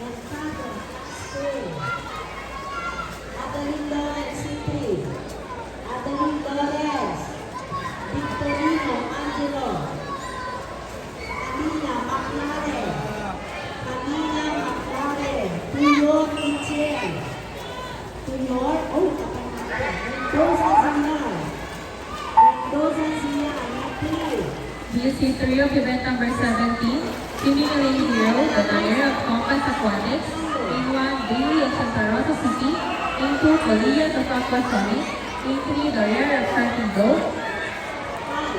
and Father School. Adeline Lawrence City. Adeline Lawrence. Victorino Angelo. Anina Maclaren. Anina Maclaren. Tuyor Michel. Tuyor, Mendoza Zia. Mendoza Zia, Napi. BSC 3 of event number 17, Swimming Lady Hero, the Dyer of Compass Aquatics, in 1, Bailey of Santa Rosa City, in 2, Valiant of Aquasonic, in 3, Dyer of Surfing Boat,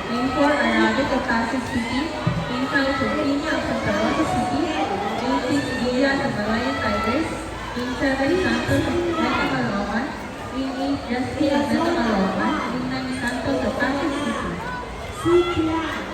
in 4, Arabic of Pasig City, in 5, Virginia of Santa Rosa City, in 6, Gilead of Malayan Tigers, in 7, Santos of Meta Malongan, in 8, Justin of Meta Malongan, in 9, Santos of Pasig City. Sikya.